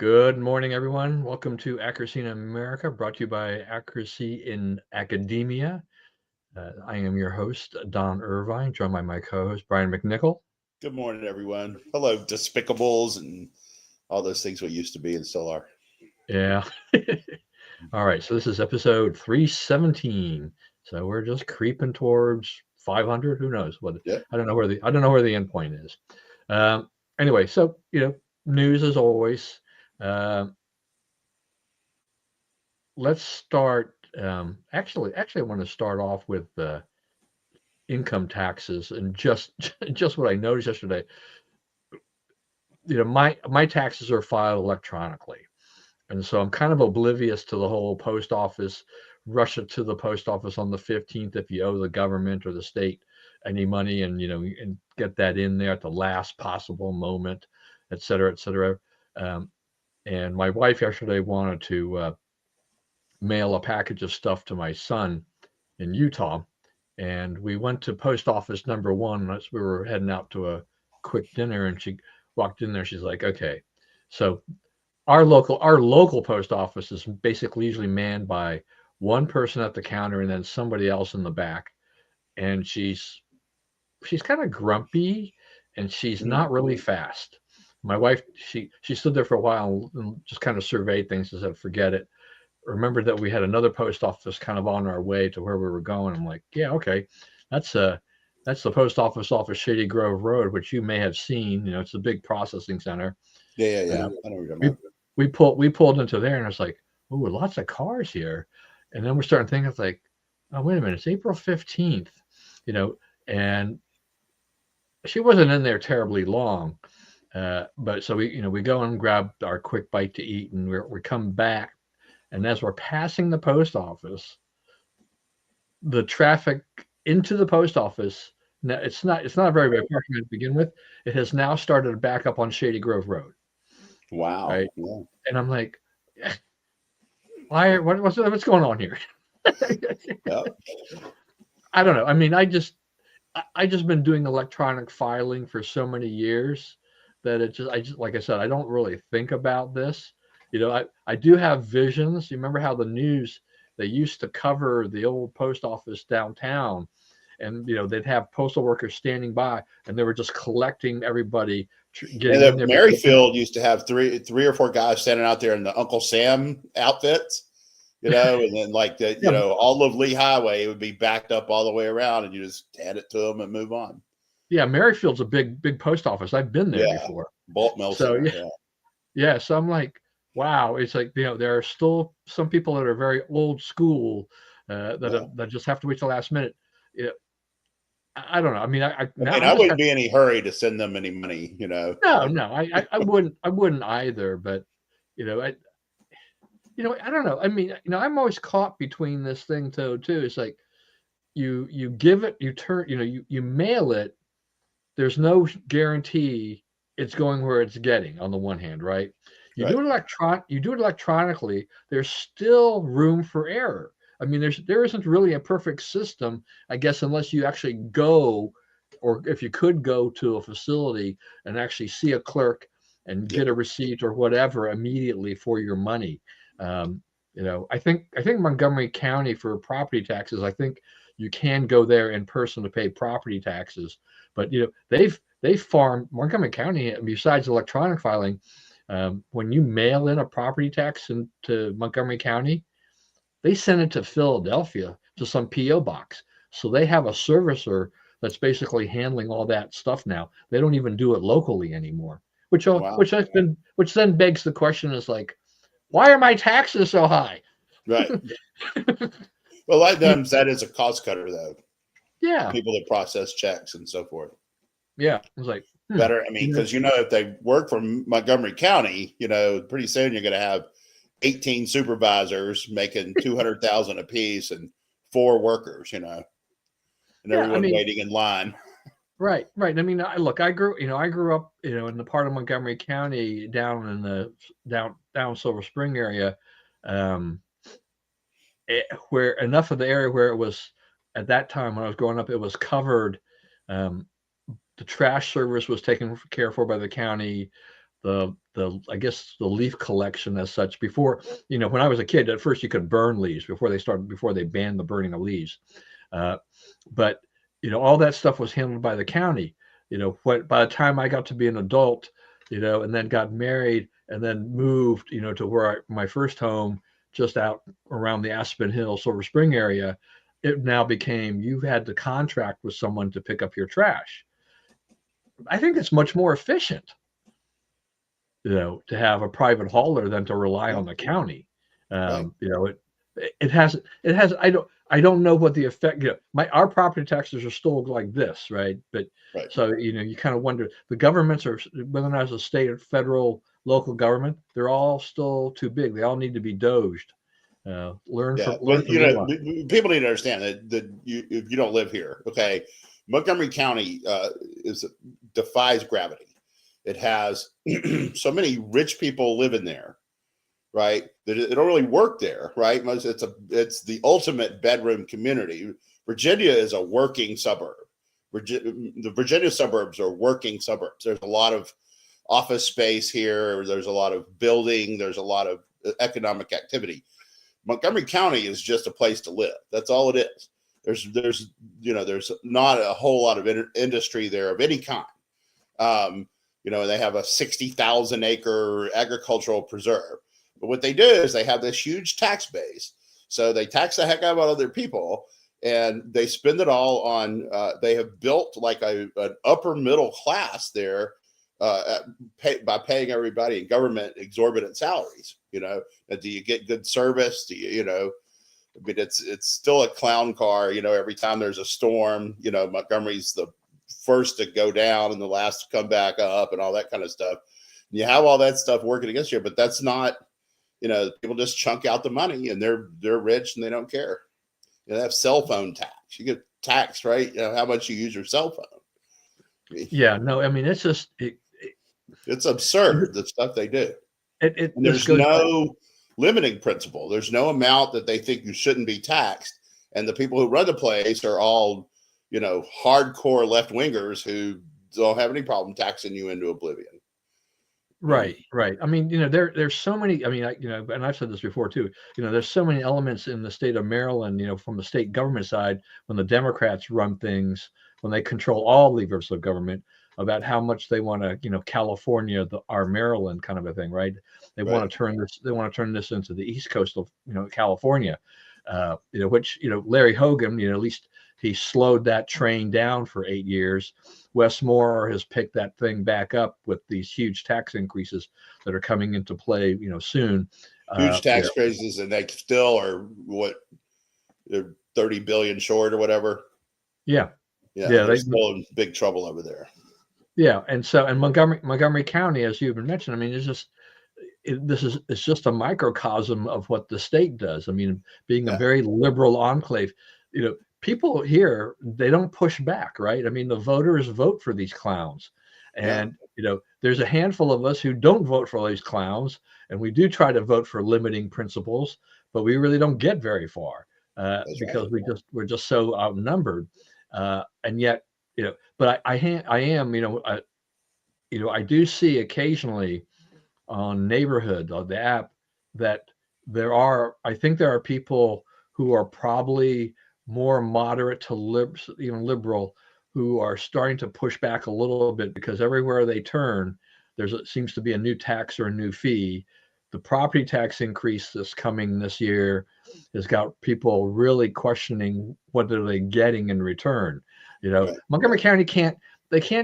Good morning, everyone. Welcome to Accuracy in America, brought to you by Accuracy in Academia. I am your host, Don Irvine, joined by my co-host, Brian McNichol. Good morning, everyone. Hello, despicables and all those things we used to be and still are. Yeah. All right. So this is episode 317. So we're just creeping towards 500. Who knows what? Yep. I don't know where the end point is. Anyway, so news as always. Um, let's start. Actually, I want to start off with income taxes and just just what I noticed yesterday. My taxes are filed electronically, and so I'm kind of oblivious to the whole post office. Rush it to the post office on the 15th if you owe the government or the state any money, and and get that in there at the last possible moment, et cetera, et cetera. And my wife yesterday wanted to mail a package of stuff to my son in Utah, and we went to post office number one as we were heading out to a quick dinner, and she walked in there. She's like, "Okay, so our local post office is basically usually manned by one person at the counter and then somebody else in the back, and she's kind of grumpy and she's not really fast." My wife, she stood there for a while and just kind of surveyed things and said, "Forget it." Remembered that we had another post office kind of on our way to where we were going. I'm like, yeah, okay, that's that's the post office off of Shady Grove Road, which you may have seen. It's a big processing center. Yeah. Uh, I know what you're talking we about. we pulled into there, and I was like, oh, lots of cars here. And then we're starting thinking, it's like, oh, wait a minute, it's April 15th, and she wasn't in there terribly long. But so we go and grab our quick bite to eat, and we come back. And as we're passing the post office, the traffic into the post office, now it's not a very bad parking lot to begin with. It has now started to back up on Shady Grove Road, Wow. right? Yeah. And I'm like, what's going on here? Yep. I don't know. I mean, I just been doing electronic filing for so many years that I just like I said, I don't really think about this. I do have visions. You remember how the news, they used to cover the old post office downtown, and they'd have postal workers standing by, and they were just collecting everybody And getting in the there. Maryfield used to have three or four guys standing out there in the Uncle Sam outfits, and then like the Yeah, all of Lee Highway would be backed up all the way around, and you just hand it to them and move on. yeah. Maryfield's a big post office. I've been there Yeah. before. Bulk mail So center. yeah, Yeah. yeah. So I'm like, wow. It's like there are still some people that are very old school, Yeah. that just have to wait till the last minute. Yeah, I don't know. I mean, I now mean, I'm I just wouldn't kind be in any hurry to send them any money. no, Like, no, I wouldn't either. But you know, I I don't know. I mean, I'm always caught between this thing too. It's like you give it, you turn, you mail it. There's no guarantee it's going where it's getting. On the one hand, right? right. You do it electronically. There's still room for error. I mean, there isn't really a perfect system, I guess, unless you actually go, or if you could go to a facility and actually see a clerk and Yeah. get a receipt or whatever immediately for your money. I think Montgomery County for property taxes, I think you can go there in person to pay property taxes, but they've farmed Montgomery County, besides electronic filing. When you mail in a property tax into Montgomery County, they send it to Philadelphia to some PO box. So they have a servicer that's basically handling all that stuff now. They don't even do it locally anymore. Which Wow. which then begs the question, is like, why are my taxes so high? Right. Well, like them, that is a cost cutter, though. Yeah, People that process checks and so forth. yeah. I was like, Better, I mean, because if they work for Montgomery County, pretty soon you're going to have 18 supervisors making 200,000 apiece and 4 workers, and yeah. I everyone mean, waiting in line. right, right. I mean, I grew up, in the part of Montgomery County down in the down Silver Spring area, um, where enough of the area where it was at that time when I was growing up, it was covered. Um, the trash service was taken care for by the county. I guess the leaf collection as such. Before, when I was a kid, at first you could burn leaves before they banned the burning of leaves. But all that stuff was handled by the county. By the time I got to be an adult, and then got married and then moved, to where my first home, just out around the Aspen Hill, Silver Spring area, it now became you had to contract with someone to pick up your trash. I think it's much more efficient, to have a private hauler than to rely on the county. Right. It has I don't know what the effect. Our property taxes are still like this, right? But Right. so you kind of wonder, the governments are, whether or not it's a state or federal, local government, they're all still too big. They all need to be doged. Learn Yeah, from but Elon. people need to understand that if you don't live here, okay, Montgomery County defies gravity. It has so many rich people living there, right? That it don't really work there, right? It's the ultimate bedroom community. Virginia is a working suburb. The Virginia suburbs are working suburbs. There's a lot of office space here. There's a lot of building. There's a lot of economic activity. Montgomery County is just a place to live. That's all it is. There's not a whole lot of industry there of any kind. They have a 60,000 acre agricultural preserve. But what they do is they have this huge tax base. So they tax the heck out of other people, and they spend it all on, they have built like an upper middle class there by paying everybody in government exorbitant salaries. Do you get good service? I mean, it's still a clown car. Every time there's a storm, Montgomery's the first to go down and the last to come back up and all that kind of stuff. And you have all that stuff working against you, but that's not, people just chunk out the money and they're rich and they don't care. They have cell phone tax. You get taxed, right? How much you use your cell phone. Yeah, no, I mean, it's just it's absurd, the stuff they do. And there's no limiting principle. There's no amount that they think you shouldn't be taxed. And the people who run the place are all, hardcore left wingers who don't have any problem taxing you into oblivion. Right. I mean, there's so many. I mean, and I've said this before too. There's so many elements in the state of Maryland. From the state government side, when the Democrats run things, when they control all levers of government, about how much they want to, California, our Maryland kind of a thing, right? They want to turn this. They want to turn this into the East Coast of, California, which Larry Hogan, at least he slowed that train down for 8 years. Wes Moore has picked that thing back up with these huge tax increases that are coming into play, soon. Huge tax increases, and they still are they're 30 billion short or whatever. Yeah, they're still in big trouble over there. Yeah, and Montgomery County, as you've mentioned, I mean, it's just a microcosm of what the state does. I mean, being a very liberal enclave, people here, they don't push back, right? I mean, the voters vote for these clowns. And, there's a handful of us who don't vote for these clowns. And we do try to vote for limiting principles, but we really don't get very far because we're just so outnumbered. And yet, but I am, I do see occasionally on Neighborhood, on the app, that I think there are people who are probably more moderate to even liberal, who are starting to push back a little bit, because everywhere they turn, seems to be a new tax or a new fee. The property tax increase that's coming this year has got people really questioning what are they getting in return. Montgomery County can't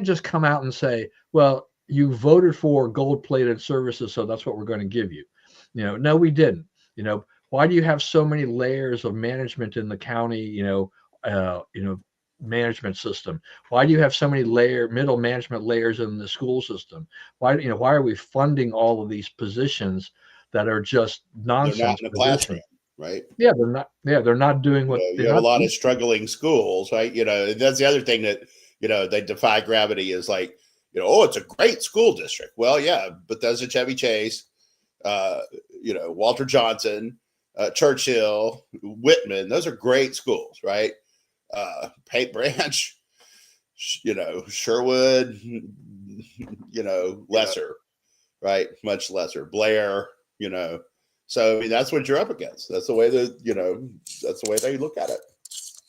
just come out and say, well, you voted for gold-plated services, so that's what we're going to give you. No, we didn't. Why do you have so many layers of management in the county, management system? Why do you have so many middle management layers in the school system? Why are we funding all of these positions that are just nonsense? They're not in a classroom, right? Yeah, they're not. Yeah, they're not doing what you have a lot of struggling schools, right? That's the other thing that they defy gravity is like, oh, it's a great school district. Well, yeah, Bethesda, Chevy Chase, Walter Johnson, Churchill, Whitman. Those are great schools, right? Paint Branch, Sherwood, lesser. right? Much lesser. Blair, you know. So I mean, that's what you're up against. That's the way that that's the way they look at it.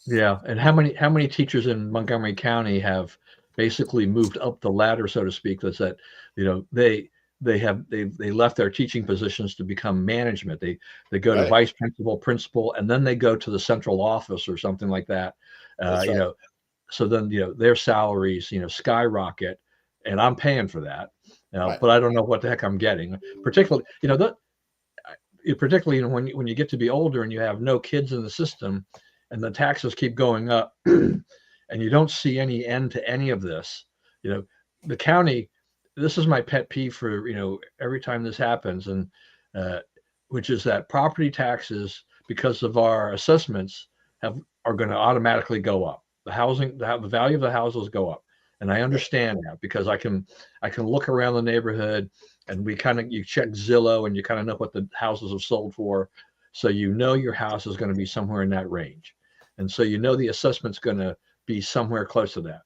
Yeah, and how many teachers in Montgomery County have basically moved up the ladder, so to speak? That's that, they left their teaching positions to become management. They go to Right. vice principal, principal, and then they go to the central office or something like that. Uh, That's you right. know, so then their salaries skyrocket, and I'm paying for that. Right. But I don't know what the heck I'm getting. Particularly when you get to be older and you have no kids in the system, and the taxes keep going up, and you don't see any end to any of this. The county. This is my pet peeve for every time this happens, and uh, which is that property taxes, because of our assessments, are going to automatically go up. The value of the houses go up, and I understand that because I can look around the neighborhood, and you check Zillow, and you kind of know what the houses have sold for, so your house is going to be somewhere in that range, and so the assessment's going to be somewhere close to that.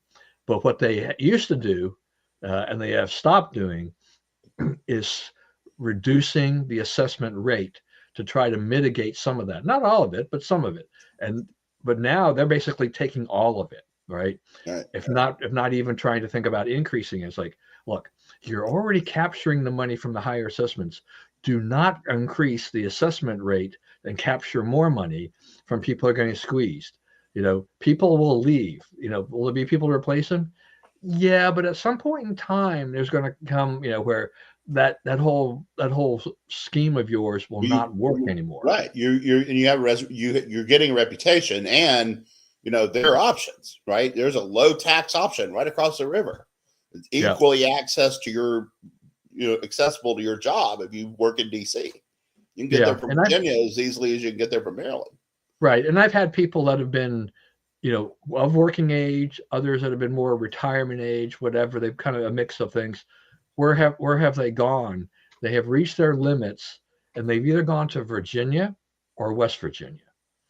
But what they used to do, and they have stopped doing, is reducing the assessment rate to try to mitigate some of that. Not all of it, but some of it. But now they're basically taking all of it, right? Right. If not even trying to think about increasing it. It's like, look, you're already capturing the money from the higher assessments. Do not increase the assessment rate and capture more money from people who are getting squeezed. People will leave. Will there be people to replace them? Yeah, but at some point in time, there's going to come, where that whole scheme of yours will not work anymore. Right. You have you're getting a reputation, and there are options. Right. There's a low tax option right across the river. It's equally accessible to your job if you work in DC. You can get there from Virginia as easily as you can get there from Maryland. Right. And I've had people that have been, of working age, others that have been more retirement age, whatever. They've kind of a mix of things. Where have they gone? They have reached their limits, and they've either gone to Virginia or West Virginia.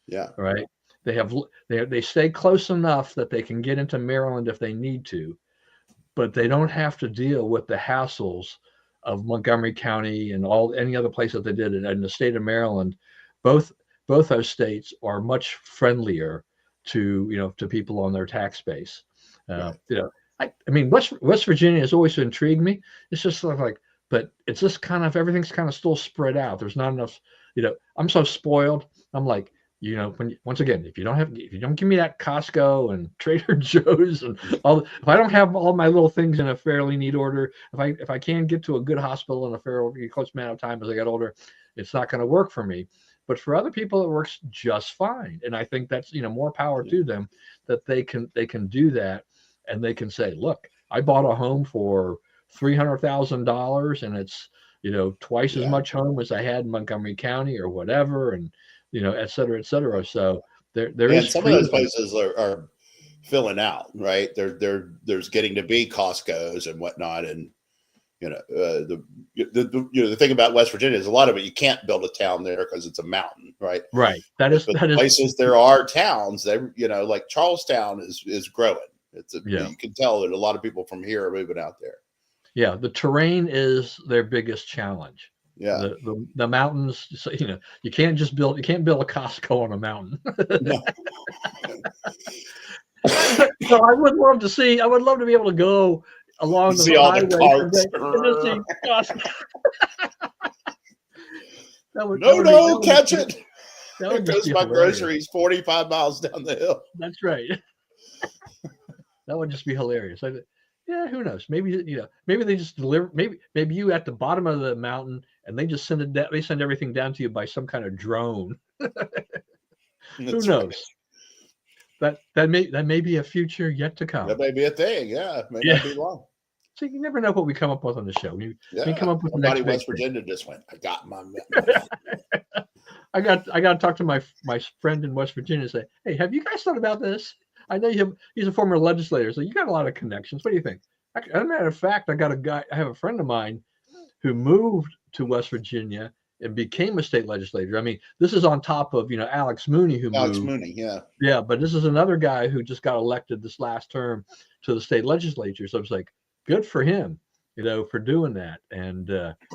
Yeah. Right. They stay close enough that they can get into Maryland if they need to, but they don't have to deal with the hassles of Montgomery County and any other place that they did it. In the state of Maryland, both those states are much friendlier to people on their tax base. Right. I mean, West Virginia has always intrigued me. It's just sort of like, but it's just kind of everything's kind of still spread out. There's not enough. I'm so spoiled. I'm like, once again, if you don't give me that Costco and Trader Joe's and if I don't have all my little things in a fairly neat order, if I can't get to a good hospital in a fairly close amount of time as I get older, it's not going to work for me. But for other people, it works just fine. And I think that's more power to them, that they can do that, and they can say, look, I bought a home for $300,000, and it's twice as much home as I had in Montgomery County or whatever, and et cetera, et cetera. So there is some freedom. of those places are filling out, right? There's getting to be Costco's and whatnot, and the thing about West Virginia is a lot of it you can't build a town there because it's a mountain, right? Right. That is places there are towns. Like Charlestown is growing. You can tell that a lot of people from here are moving out there. Yeah, the terrain is their biggest challenge. Yeah, the mountains. So, you can't build a Costco on a mountain. No. So I would love to be able to go along the highway and just see Costco. Catch it. There goes my groceries 45 miles down the hill. That's right. That would just be hilarious. Yeah, who knows? Maybe maybe they just deliver. Maybe you at the bottom of the mountain, and they just send it down. They send everything down to you by some kind of drone. Who knows? Right. That may be a future yet to come. That may be a thing. Yeah, it may not be long. So you never know what we come up with on the show. We come up with somebody in West Virginia just went, I got my I got to talk to my friend in West Virginia and say, hey, have you guys thought about this? I know he's a former legislator, so you got a lot of connections. What do you think? As a matter of fact, I have a friend of mine who moved to West Virginia and became a state legislator. I mean, this is on top of, Alex Mooney, Yeah, but this is another guy who just got elected this last term to the state legislature. So I was like, good for him. for doing that and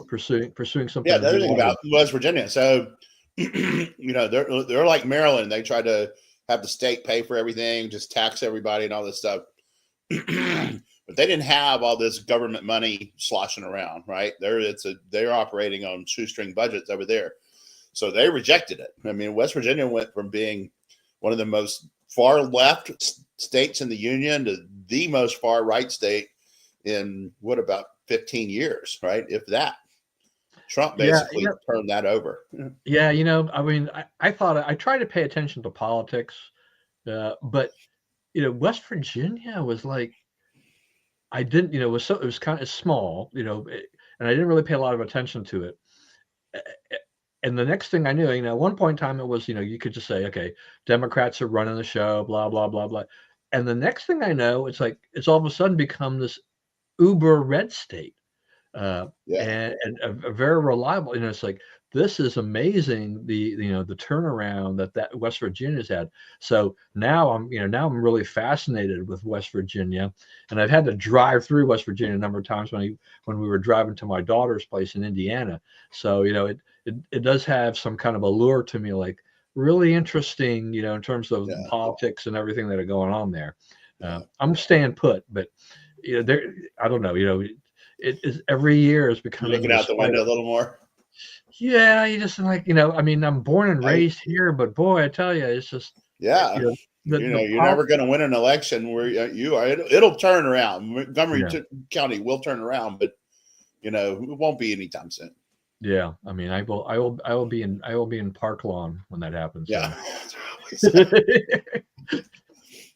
pursuing something Yeah, that the he other thing wanted. about West Virginia, so they're like Maryland. They try to have the state pay for everything, just tax everybody and all this stuff. But they didn't have all this government money sloshing around, right? They're operating on shoestring budgets over there, so they rejected it. I mean, West Virginia went from being one of the most far left states in the union to the most far right state in what, about 15 years, right? If that. Trump Yeah, basically turned that over. yeah. I mean, I thought I try to pay attention to politics, but West Virginia was like I didn't, it was kind of small, and I didn't really pay a lot of attention to it. And the next thing I knew, at one point in time, it was, you could just say, okay, Democrats are running the show, blah, blah, blah, blah. And the next thing I know, it's like, it's all of a sudden become this uber red state. Yeah. And a very reliable, it's like, this is amazing. The turnaround that West Virginia's had. So now I'm really fascinated with West Virginia, and I've had to drive through West Virginia a number of times when we were driving to my daughter's place in Indiana. So, it does have some kind of allure to me, like really interesting, in terms of the Yeah. politics and everything that are going on there. Yeah. I'm staying put, but there, I don't know, it is every year is becoming Looking out the window a little more. Yeah, you just like, I mean, I'm born and raised here, but boy, I tell you, it's just, Yeah. the You're never going to win an election where you are. It'll turn around. Montgomery County will turn around, but it won't be anytime soon. Yeah, I mean, I will be in Park Lawn when that happens. Yeah. So.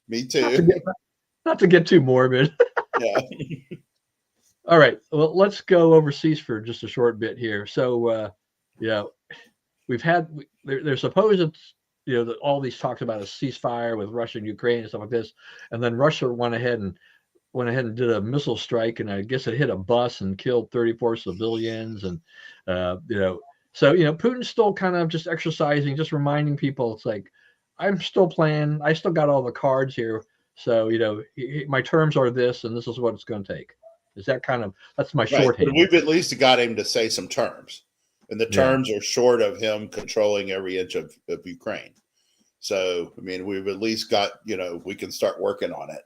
Me too. Not to get too morbid. Yeah. All right. Well, let's go overseas for just a short bit here. So, we've had there's supposed, that all these talks about a ceasefire with Russia and Ukraine and stuff like this, and then Russia went ahead and did a missile strike, and I guess it hit a bus and killed 34 civilians, and so Putin's still kind of just exercising, just reminding people, it's like, I'm still playing, I still got all the cards here, so my terms are this, and this is what it's going to take. Is that that's my shorthand? But we've at least got him to say some terms, and the terms are short of him controlling every inch of Ukraine. So, I mean, we've at least got, we can start working on it,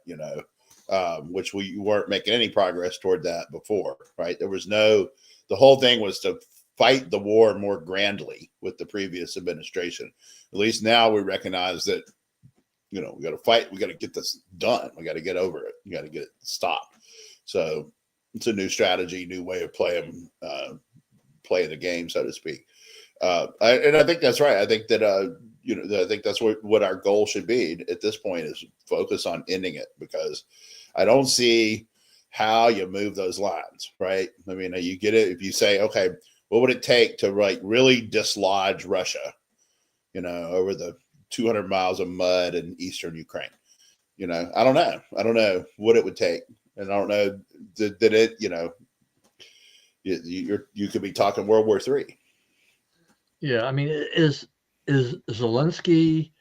which we weren't making any progress toward that before, right? The whole thing was to fight the war more grandly with the previous administration. At least now we recognize that, we got to fight. We got to get this done. We got to get over it. We got to get it stopped. So it's a new strategy, new way of playing the game, so to speak. And I think that's right. I think that, I think that's what our goal should be at this point, is focus on ending it, because I don't see how you move those lines, right? I mean, you get it if you say, okay, what would it take to really dislodge Russia, over the 200 miles of mud in eastern Ukraine? I don't know. I don't know what it would take. And I don't know that it, you could be talking World War III. Yeah, I mean, is Zelensky?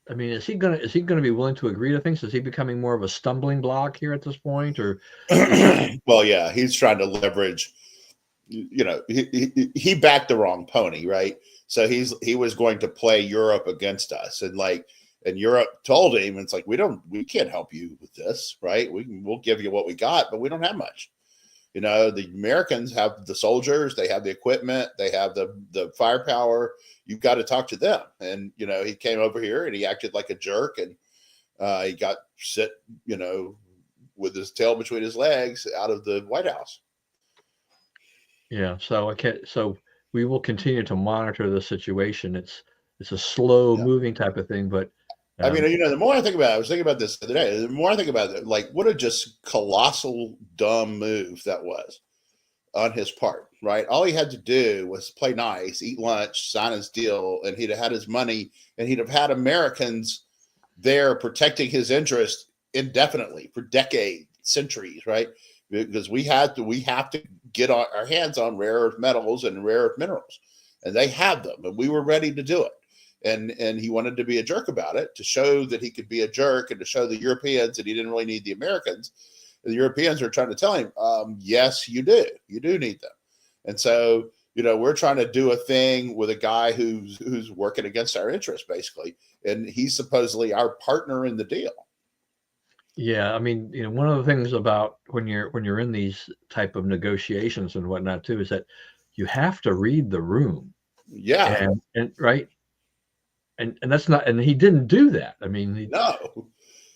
I mean, is he gonna be willing to agree to things? Is he becoming more of a stumbling block here at this point, or? Well, yeah, he's trying to leverage. He backed the wrong pony, right? So he was going to play Europe against us, and Europe told him, it's like, we can't help you with this, right? We'll give you what we got, but we don't have much. The Americans have the soldiers, they have the equipment, they have the firepower. You've got to talk to them. And, he came over here and he acted like a jerk, and he got sit, with his tail between his legs out of the White House. Yeah. So we will continue to monitor the situation. It's a slow moving type of thing, but I mean, the more I think about it, I was thinking about this the other day, the more I think about it, like, what a just colossal dumb move that was on his part, right? All he had to do was play nice, eat lunch, sign his deal, and he'd have had his money, and he'd have had Americans there protecting his interest indefinitely for decades, centuries, right? Because we have to get our hands on rare earth metals and rare earth minerals, and they have them, and we were ready to do it. And he wanted to be a jerk about it, to show that he could be a jerk, and to show the Europeans that he didn't really need the Americans. The Europeans are trying to tell him, yes, you do need them. And so, we're trying to do a thing with a guy who's working against our interests, basically, and he's supposedly our partner in the deal. Yeah, I mean, one of the things about when you're in these type of negotiations and whatnot too is that you have to read the room. Yeah. And right. And that's not, and he didn't do that. I mean, No.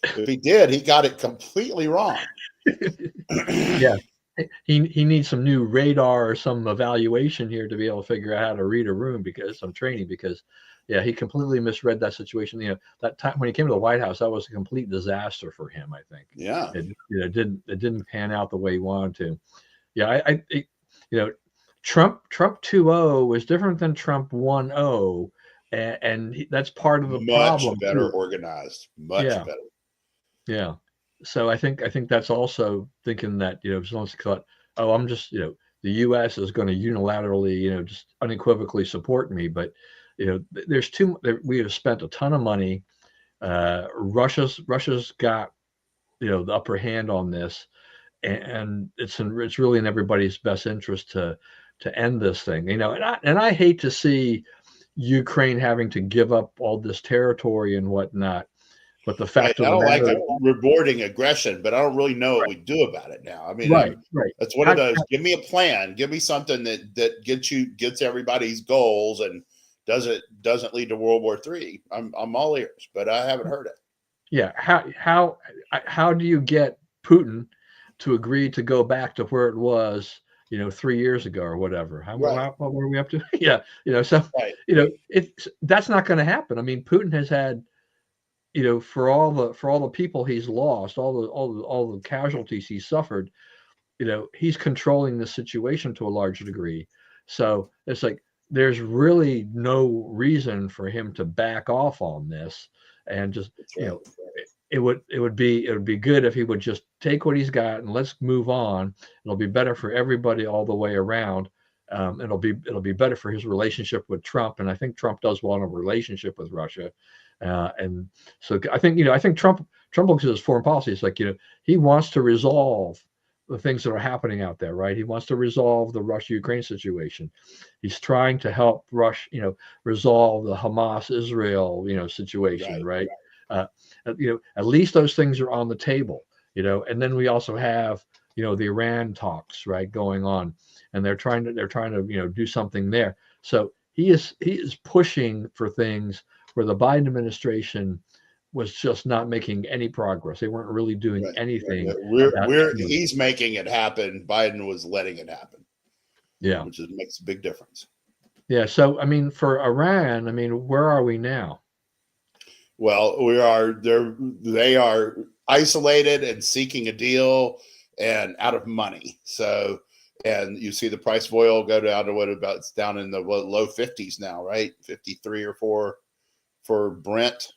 If he did, he got it completely wrong. yeah. He needs some new radar or some evaluation here to be able to figure out how to read a room, because some training, because yeah, he completely misread that situation. That time when he came to the White House, that was a complete disaster for him, I think. Yeah. It didn't pan out the way he wanted to. Yeah, Trump 2.0 was different than Trump 1.0, and that's part of the Much problem better too. organized. Much Yeah. better. Yeah. So I think that's also thinking that, someone's thought, oh, I'm just, the US is going to unilaterally, just unequivocally support me. But, there's we have spent a ton of money. Russia's got, the upper hand on this, and it's really in everybody's best interest to end this thing, and I hate to see Ukraine having to give up all this territory and whatnot. But the Right. fact I of the don't like matter, rewarding aggression, but I don't really know what we do about it now. I mean, right, right. that's one of those. Give me a plan. Give me something that gets everybody's goals and doesn't lead to World War III. I'm all ears, but I haven't heard it. Yeah. How do you get Putin to agree to go back to where it was, 3 years ago or whatever? Right. What were we up to? Yeah. So, Right. that's not going to happen. I mean, Putin has had, for all the people he's lost, all the casualties he suffered, he's controlling the situation to a large degree. So it's like there's really no reason for him to back off on this, and just, That's right. it would be good if he would just take what he's got and let's move on. It'll be better for everybody all the way around. It'll be better for his relationship with Trump, and I think Trump does want a relationship with Russia, and so I think Trump looks at his foreign policy. It's like, he wants to resolve the things that are happening out there, right? He wants to resolve the Russia-Ukraine situation. He's trying to help resolve the Hamas-Israel, situation, right? At least those things are on the table, and then we also have, the Iran talks, right, going on, and they're trying to do something there. So he is pushing for things where the Biden administration was just not making any progress. They weren't really doing anything. He's making it happen. Biden was letting it happen. Yeah. Which makes a big difference. Yeah. So, I mean, for Iran, I mean, where are we now? Well, they are isolated and seeking a deal and out of money. So, and you see the price of oil go down to it's down in the low 50s now, right? 53 or 4 for Brent.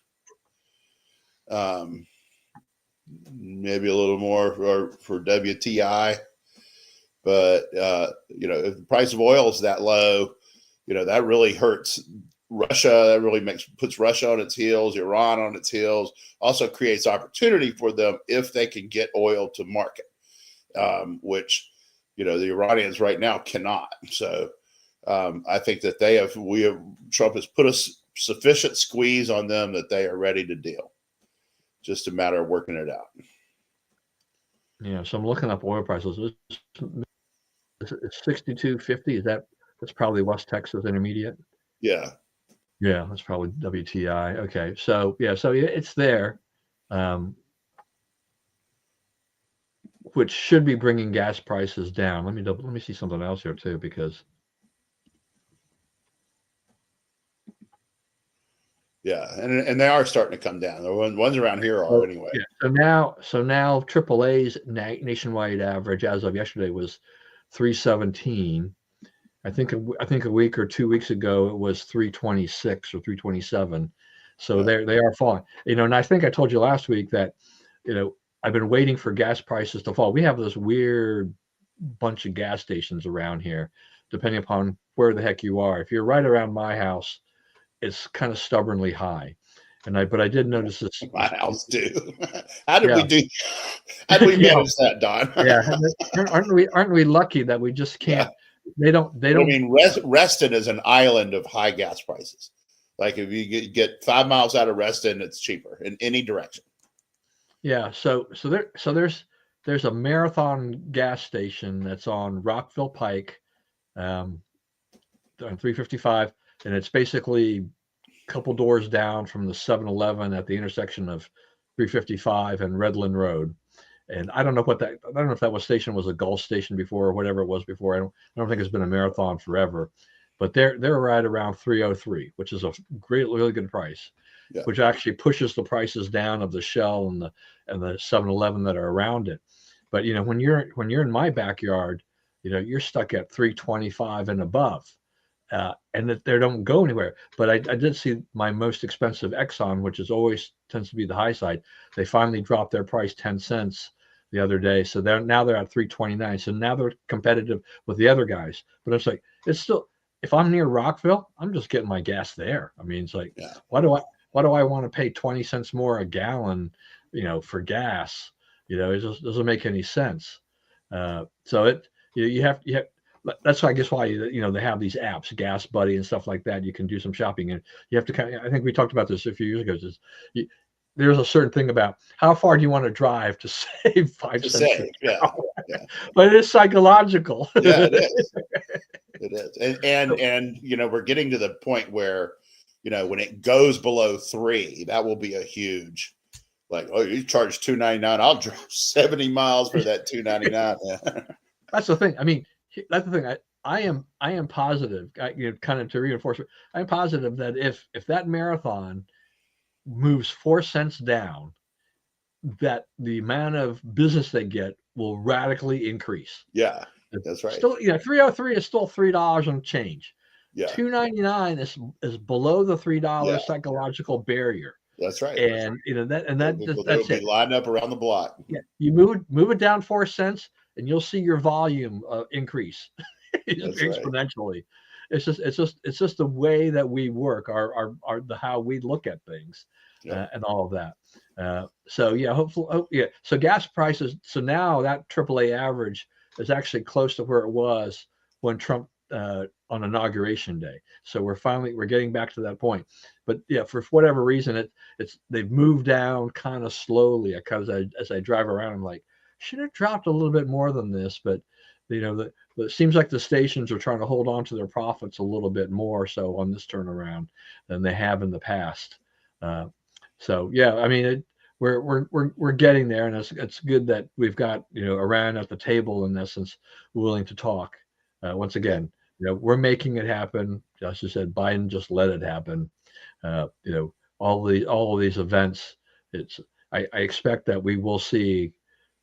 Maybe a little more for WTI, but if the price of oil is that low, that really hurts Russia. That really puts Russia on its heels, Iran on its heels. Also creates opportunity for them if they can get oil to market, which the Iranians right now cannot. So I think that Trump has put a sufficient squeeze on them that they are ready to deal. Just a matter of working it out. Yeah, so I'm looking up oil prices. It's 62.50. That's probably West Texas Intermediate? Yeah. Yeah, that's probably WTI. Okay, so it's there, which should be bringing gas prices down. Let me see something else here too, because yeah, and they are starting to come down. The ones around here are anyway. Yeah. So now AAA's nationwide average as of yesterday was 317. I think a week or 2 weeks ago it was 326 or 327. So they are falling. And I think I told you last week that I've been waiting for gas prices to fall. We have this weird bunch of gas stations around here, depending upon where the heck you are. If you're right around my house, it's kind of stubbornly high. but I did notice this. My house too. How did Yeah. we do? How did we Yeah. manage that, Don? Yeah. Aren't we lucky that we just Yeah. can't, they But I don't, mean, Reston is an island of high gas prices. Like if you get 5 miles out of Reston, it's cheaper in any direction. yeah. There's a Marathon gas station that's on Rockville Pike, um, on 355, and it's basically a couple doors down from the 7-Eleven at the intersection of 355 and Redland Road. And I don't know if that was station was a Gulf station before or whatever it was before. I don't think it's been a Marathon forever, but they're right around 303, which is a really good price, Yeah. which actually pushes the prices down of the Shell and the 7-Eleven that are around it. But when you're in my backyard, you're stuck at 325 and above. And that they don't go anywhere. But I did see my most expensive Exxon, which is always tends to be the high side. They finally dropped their price 10 cents the other day, so they're at 329. So now they're competitive with the other guys. But it's like it's still, if I'm near Rockville, I'm just getting my gas there. I mean, it's like, Yeah. why do I want to pay 20 cents more a gallon, for gas? It just doesn't make any sense. So you have that's why I guess why they have these apps, Gas Buddy and stuff like that. You can do some shopping, and you have to I think we talked about this a few years ago. There's a certain thing about how far do you want to drive to save 5 cents. Yeah. But it is psychological. Yeah, it is. It is, and we're getting to the point where when it goes below 3, that will be a huge. Like, oh, you charge $2.99. I'll drive 70 miles for that $2.99. That's the thing. I mean, that's the thing. I am positive. Kind of to reinforce it. I'm positive that if that Marathon moves 4 cents down, that the amount of business they get will radically increase. Yeah, that's right. Still, 303 is still $3 and change. Yeah, $2.99 is below the $3 psychological barrier. That's right. And that's it. Lined up around the block. Yeah, you move it down 4 cents, and you'll see your volume increase exponentially. Right. It's just the way that we work, how we look at things, and all of that. So yeah, hopefully, so gas prices. So now that AAA average is actually close to where it was when Trump on Inauguration Day. So we're getting back to that point. But yeah, for whatever reason, they've moved down kind of slowly. Because as I drive around, I'm like, should have dropped a little bit more than this. But it seems like the stations are trying to hold on to their profits a little bit more so on this turnaround than they have in the past. So yeah, I mean, we're getting there, and it's good that we've got Iran at the table in essence, willing to talk. Once again, we're making it happen. As you said, Biden just let it happen. All of these events. I expect that we will see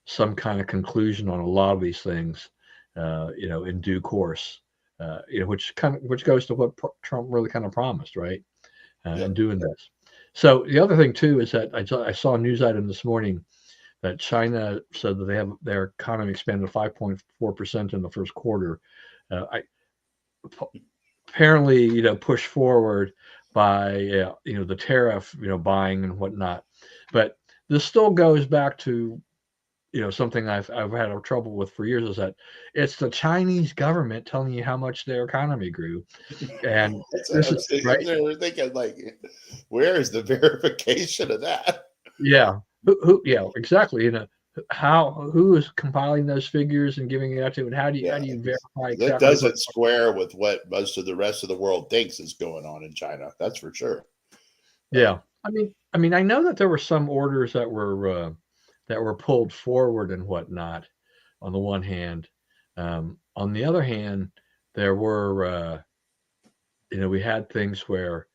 some kind of conclusion on a lot of these things, in due course. Which goes to what Trump really kind of promised, right? In doing this. So the other thing too is that I saw a news item this morning that China said that they have their economy expanded 5.4% in the first quarter. Apparently, pushed forward by the tariff, buying and whatnot. But this still goes back to something I've had trouble with for years, is that it's the Chinese government telling you how much their economy grew. And we're thinking, like, where is the verification of that? Yeah. Yeah, exactly. Who is compiling those figures and giving it out to, and how do you verify exactly? That doesn't square with what most of the rest of the world thinks is going on in China. That's for sure. Yeah. I mean, I know that there were some orders that were pulled forward and whatnot on the one hand. On the other hand, there were, we had things where,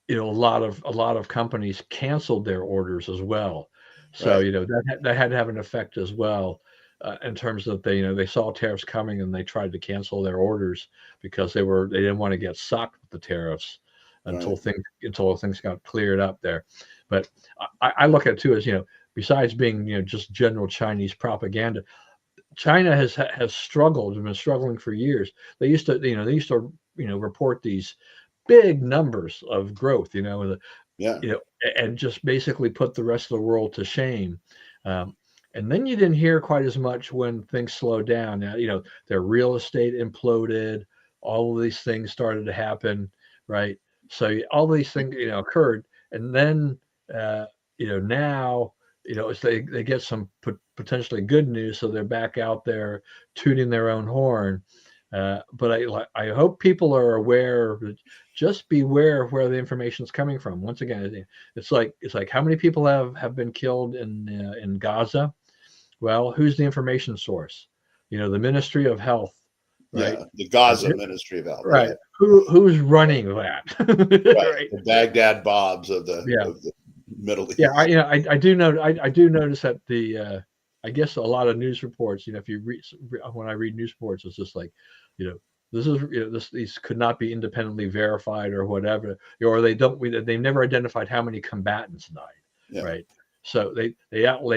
a lot of companies canceled their orders as well. So, that had to have an effect as well, in terms of they saw tariffs coming and they tried to cancel their orders because they didn't want to get sucked with the tariffs until things got cleared up there. But I look at it too as, besides being, just general Chinese propaganda, China has struggled and been struggling for years. They used to report these big numbers of growth, Yeah. And just basically put the rest of the world to shame. Um, and then you didn't hear quite as much when things slowed down. Now, their real estate imploded, all of these things started to happen, right? So all these things, occurred. And then, now, as they get some potentially good news, so they're back out there tooting their own horn. But I hope people are aware. Just beware of where the information is coming from. Once again, it's like how many people have been killed in Gaza? Well, who's the information source? The Ministry of Health, right? Yeah. The Gaza Ministry of Health. Right. Yeah. Who's running that? Right. Right. The Baghdad Bobs of Yeah. the Middle Yeah. East. I do know. I do notice that I guess a lot of news reports. If you read when I read news reports, it's just like, you know, this is these could not be independently verified or whatever, or they've never identified how many combatants died. Yeah. Right. So they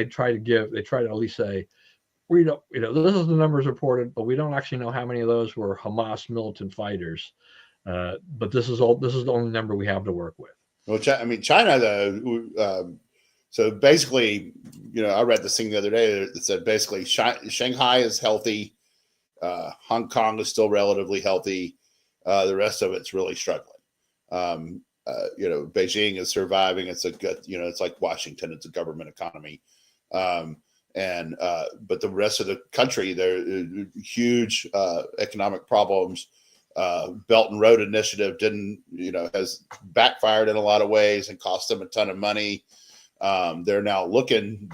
try to at least say, we don't, this is the numbers reported, but we don't actually know how many of those were Hamas militant fighters. But this is the only number we have to work with. Well, China though. So basically, I read this thing the other day that said basically Shanghai is healthy, Hong Kong is still relatively healthy, the rest of it's really struggling. Beijing is surviving. It's a good, it's like Washington. It's a government economy. But the rest of the country, there are huge economic problems. Belt and Road Initiative has backfired in a lot of ways and cost them a ton of money. They're now looking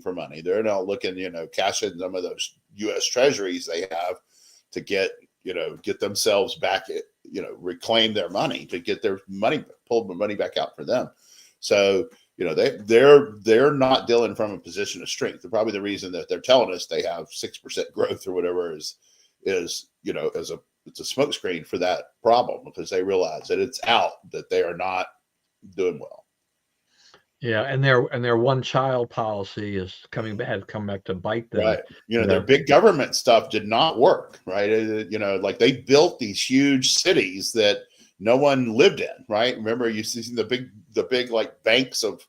for money. They're now looking, cash in some of those U.S. treasuries they have to get themselves back, reclaim their money, to get their money, pull the money back out for them. So, they're not dealing from a position of strength. They're probably the reason that they're telling us they have 6% growth or whatever is it's a smokescreen for that problem, because they realize that it's out, that they are not doing well. Yeah, and their one child policy is come back to bite them. Right. Their big government stuff did not work. Right. Like they built these huge cities that no one lived in. Right. Remember, you see the big like banks of,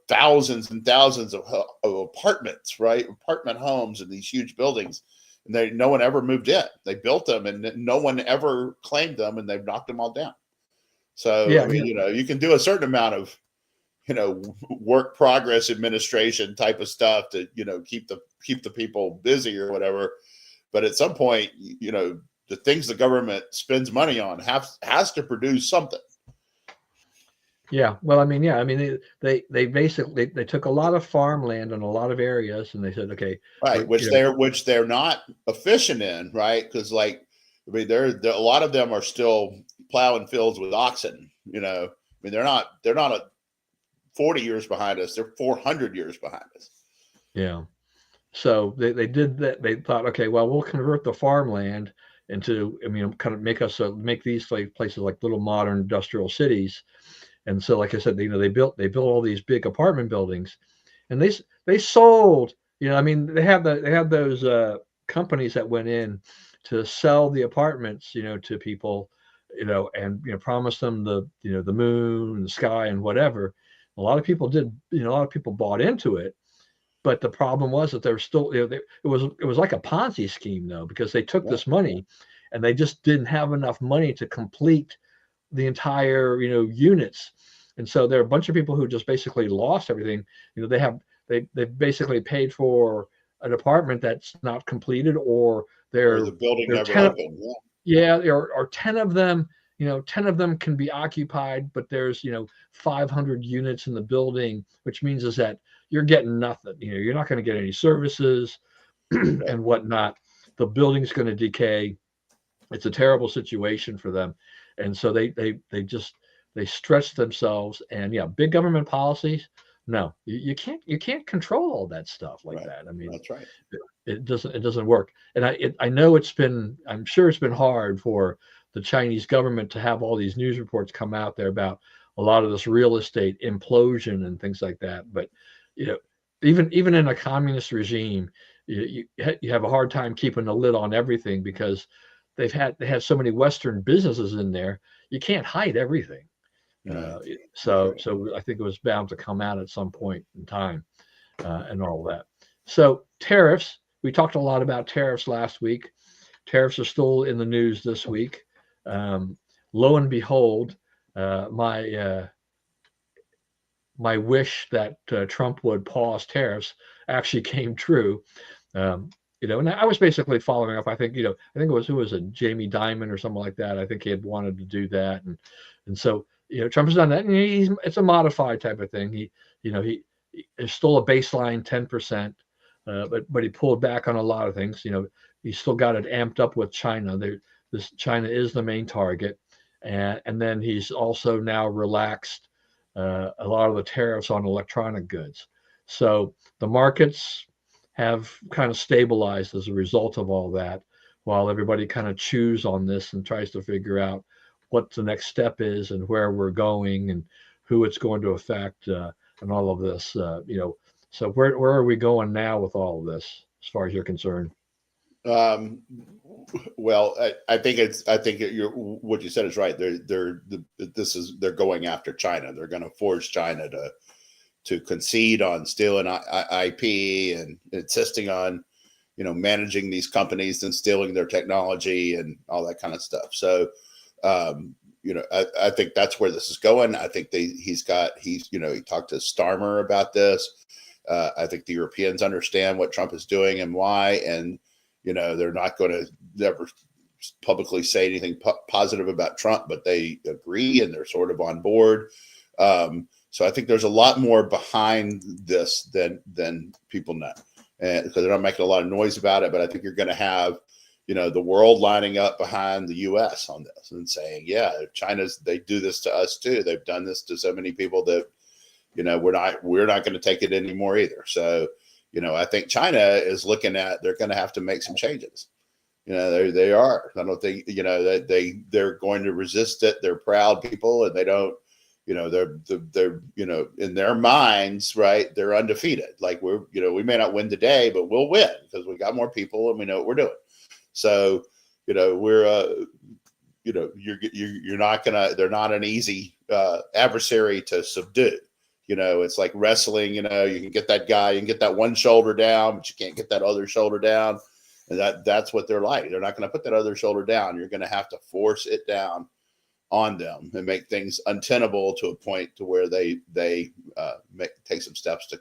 thousands and thousands of apartments, right? Apartment homes and these huge buildings. And no one ever moved in. They built them and no one ever claimed them, and they've knocked them all down. So, yeah, you can do a certain amount of, work progress administration type of stuff to, keep the people busy or whatever. But at some point, the things the government spends money on has to produce something. Yeah. Well, they basically they took a lot of farmland in a lot of areas, and they said, okay, right, which they're not efficient in, right? Because they're a lot of them are still plowing fields with oxen. They're not 40 years behind us. They're 400 years behind us. Yeah. So they did that. They thought, okay, well, we'll convert the farmland into, kind of make these places like little modern industrial cities. And so, like I said, they built all these big apartment buildings, and they sold. They had those companies that went in to sell the apartments, to people, and promise them the moon and the sky and whatever. A lot of people did. A lot of people bought into it, but the problem was that there still, it was like a Ponzi scheme, though, because they took this money, and they just didn't have enough money to complete the entire units. And so there are a bunch of people who just basically lost everything. They basically paid for an apartment that's not completed, or the building never opened. Or 10 of them, 10 of them can be occupied, but there's 500 units in the building, which means is that you're getting nothing. You're not going to get any services and whatnot. The building's going to decay. It's a terrible situation for them. And so they stretch themselves, and big government policies. No, you can't control all that stuff like that. That's right. It doesn't work. And I know I'm sure it's been hard for the Chinese government to have all these news reports come out there about a lot of this real estate implosion and things like that. But even in a communist regime, you have a hard time keeping a lid on everything, because they had so many Western businesses in there. You can't hide everything. Right. So I think it was bound to come out at some point in time, and all of that. So tariffs, we talked a lot about tariffs last week. Tariffs are still in the news this week. Um, Lo and behold, my wish that Trump would pause tariffs actually came true. Um, and I was basically following up. I think, I think it was who was it, Jamie Dimon or something like that. I think he had wanted to do that, and so Trump has done that, and it's a modified type of thing. He is still a baseline 10%, but he pulled back on a lot of things. He's still got it amped up with China. This China is the main target, and then he's also now relaxed a lot of the tariffs on electronic goods. So the markets have kind of stabilized as a result of all that, while everybody kind of chews on this and tries to figure out what the next step is and where we're going and who it's going to affect, and all of this. So where are we going now with all of this, as far as you're concerned? Um, well, I think what you said is right. They're going after China. They're going to force China to concede on stealing IP and insisting on managing these companies and stealing their technology and all that kind of stuff. So I think that's where this is going. I think he talked to Starmer about this. I think the Europeans understand what Trump is doing and why, and they're not going to never publicly say anything positive about Trump, but they agree and they're sort of on board. So I think there's a lot more behind this than people know, and because they're not making a lot of noise about it. But I think you're going to have the world lining up behind the U.S. on this and saying, yeah, they do this to us too. They've done this to so many people that we're not going to take it anymore either. So I think China is looking at, they're going to have to make some changes. They are. I don't think that they're going to resist it. They're proud people, and they don't. They're in their minds, right? They're undefeated. Like we may not win today, but we'll win because we got more people and we know what we're doing. So we're you're not gonna. They're not an easy adversary to subdue. It's like wrestling. You can get that guy, you can get that one shoulder down, but you can't get that other shoulder down. And that's what they're like. They're not going to put that other shoulder down. You're going to have to force it down on them and make things untenable to a point to where they take some steps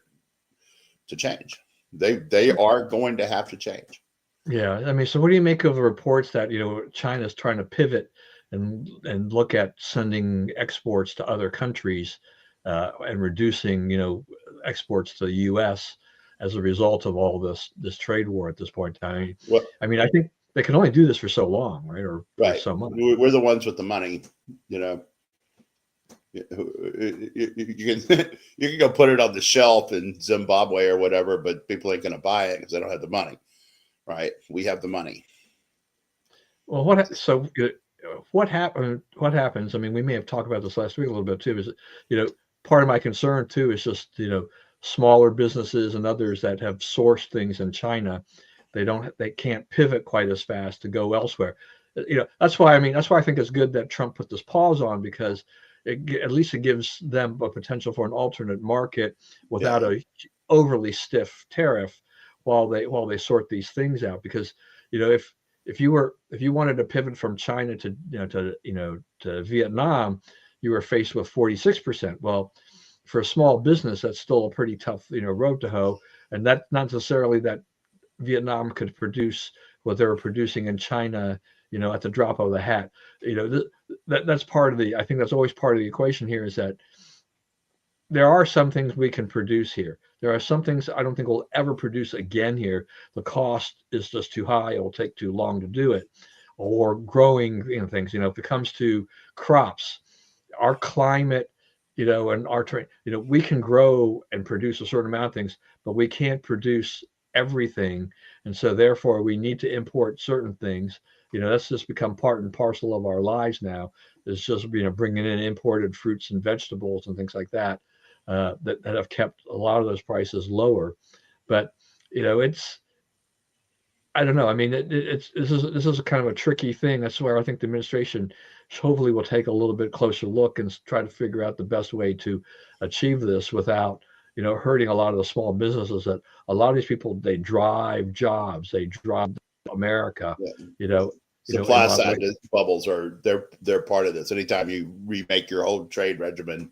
to change. They are going to have to change. Yeah, I mean, so what do you make of the reports that China's trying to pivot and look at sending exports to other countries, and reducing exports to the U.S. as a result of all this trade war at this point in time? Well, I think they can only do this for so long, right? Or right. For so much. We're the ones with the money. You can go put it on the shelf in Zimbabwe or whatever, but people ain't going to buy it because they don't have the money. Right? We have the money. Well, what happens? I mean, we may have talked about this last week a little bit too. Is part of my concern too is just smaller businesses and others that have sourced things in China, they can't pivot quite as fast to go elsewhere. That's why I think it's good that Trump put this pause on, because at least it gives them a potential for an alternate market without a overly stiff tariff while they sort these things out. Because if you wanted to pivot from China to Vietnam, you were faced with 46%. Well, for a small business, that's still a pretty tough road to hoe, and that's not necessarily that Vietnam could produce what they were producing in China, at the drop of the hat. That's part of I think that's always part of the equation here, is that there are some things we can produce here. There are some things I don't think we'll ever produce again here. The cost is just too high. It will take too long to do it. Or growing things, if it comes to crops, our climate, and our terrain, we can grow and produce a certain amount of things, but we can't produce everything. And so therefore we need to import certain things. That's just become part and parcel of our lives now. It's just, bringing in imported fruits and vegetables and things like that. That have kept a lot of those prices lower. But I don't know. I mean, it's this is kind of a tricky thing. That's where I think the administration hopefully will take a little bit closer look and try to figure out the best way to achieve this without, hurting a lot of the small businesses that a lot of these people, they drive jobs, they drive America, Yeah. you know, in a Supply lot of side ways. bubbles are they're part of this. Anytime you remake your whole trade regimen,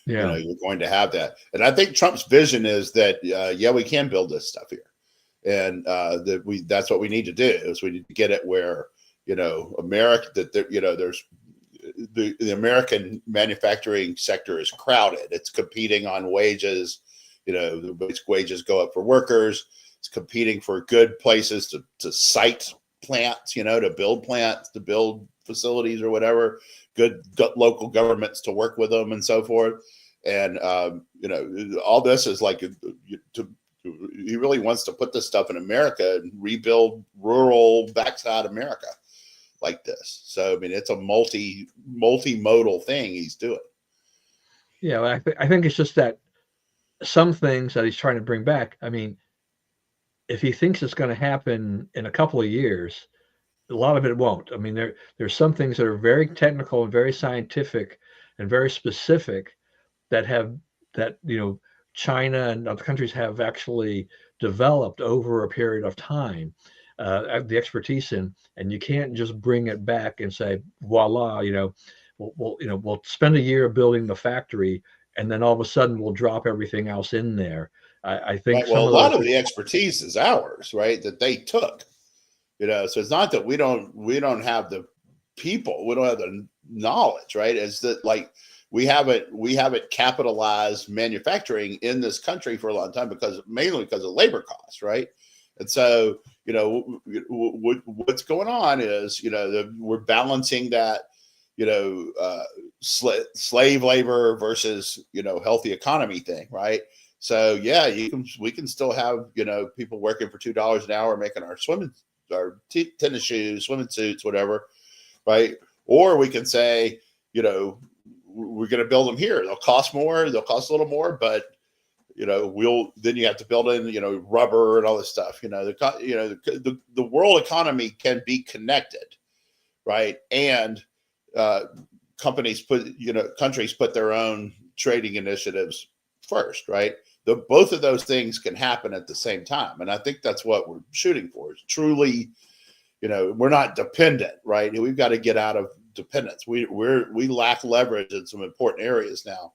Yeah. you're going to have that. And I think Trump's vision is that yeah, we can build this stuff here, and that's what we need to do is we need to get it where America that there's the American manufacturing sector is crowded. It's competing on wages. The basic wages go up for workers. It's competing for good places to site plants, to build facilities or whatever, good local governments to work with them and so forth. And, all this is like he really wants to put this stuff in America and rebuild rural backside America like this. So, I mean, it's a multimodal thing he's doing. Yeah. I think it's just that some things that he's trying to bring back. I mean, if he thinks it's going to happen in a couple of years, a lot of it won't. I mean, there's some things that are very technical and very scientific and very specific that have that China and other countries have actually developed over a period of time, the expertise in, and you can't just bring it back and say voila, we'll spend a year building the factory and then all of a sudden we'll drop everything else in there. I think Right. Well, some a of lot those. of the expertise is ours, right? That they took. So it's not that we don't have the people, we don't have the knowledge, right? It's that like we haven't capitalized manufacturing in this country for a long time mainly because of labor costs, right? And so what's going on is we're balancing that slave labor versus healthy economy thing, right? So yeah, we can still have people working for $2 an hour making our tennis shoes, swimming suits, whatever, right? Or we can say, we're going to build them here. They'll cost more. They'll cost a little more, but then you have to build in rubber and all this stuff. The world economy can be connected, right? And countries put their own trading initiatives first, right? Both of those things can happen at the same time, and I think that's what we're shooting for. Is truly, we're not dependent, right? We've got to get out of dependence. We lack leverage in some important areas now.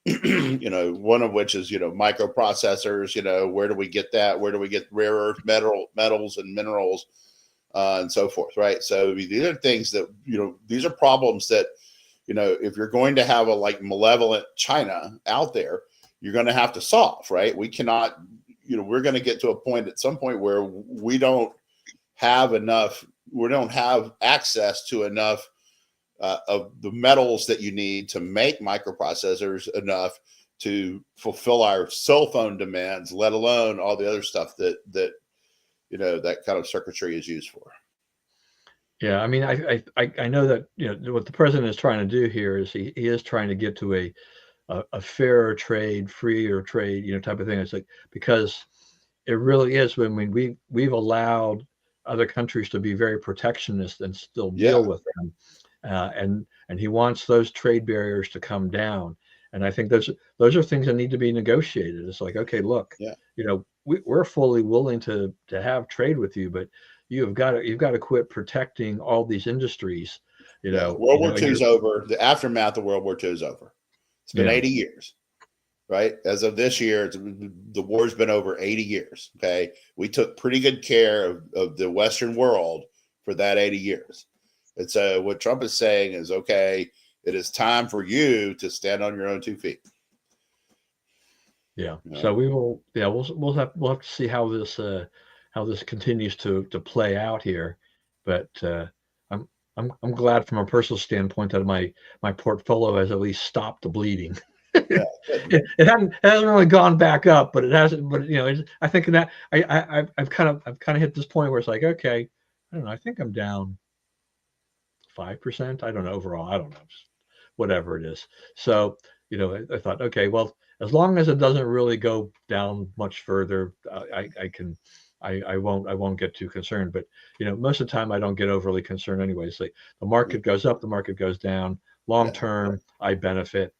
One of which is microprocessors. Where do we get that? Where do we get rare earth metals and minerals, and so forth, right? So these are things that these are problems that if you're going to have a malevolent China out there, you're going to have to solve, right? We cannot, we're going to get to a point at some point where we don't have access to enough of the metals that you need to make microprocessors enough to fulfill our cell phone demands, let alone all the other stuff that that kind of circuitry is used for. Yeah, I mean, I know that what the president is trying to do here is he is trying to get to a fairer trade, freer trade, type of thing. It's like because it really is when we've allowed other countries to be very protectionist and still deal Yeah. with them, and he wants those trade barriers to come down. And I think those are things that need to be negotiated. It's like, okay, look, Yeah. we're fully willing to have trade with you, but you've got to quit protecting all these industries. Yeah. World War II and is over. The aftermath of World War II is over. It's been 80 years, right? As of this year, the war's been over 80 years. Okay. We took pretty good care of the Western world for that 80 years. And so what Trump is saying is, okay, it is time for you to stand on your own 2 feet. Yeah. So we will. Yeah, we'll have to see how this continues to play out here. But I'm glad from a personal standpoint that my portfolio has at least stopped the bleeding. Yeah. It hasn't really gone back up, but it hasn't. But I think in that I've kind of hit this point where it's like, okay, I don't know. I think I'm down 5%. I don't know overall. I don't know, just whatever it is. So I thought, okay, well, as long as it doesn't really go down much further, I can I won't get too concerned. But most of the time I don't get overly concerned anyway. So the market goes up, the market goes down. Long Yeah. term, I benefit.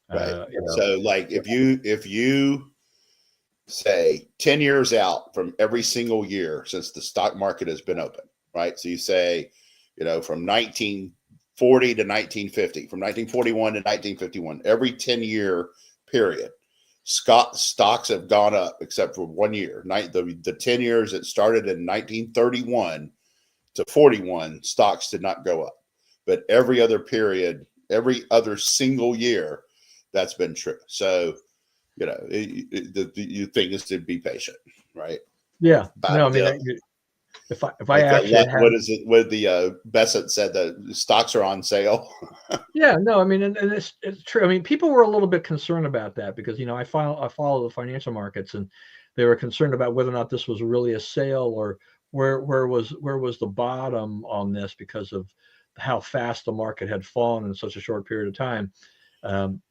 Right. You know, So like if you say 10 years out from every single year since the stock market has been open, right? So you say, from 1940 to 1950, from 1941 to 1951, every 10-year period, stocks have gone up except for 1 year. The 10 years that started in 1931 to 41, stocks did not go up. But every other period, every other single year, that's been true. So, the thing is to be patient, right? yeah. Buy No, I the mean, dip. if I Like actually had what is it? What the Bessett said that stocks are on sale. Yeah, no, I mean, and it's true. I mean, people were a little bit concerned about that because I follow the financial markets, and they were concerned about whether or not this was really a sale or where was the bottom on this because of how fast the market had fallen in such a short period of time. Um,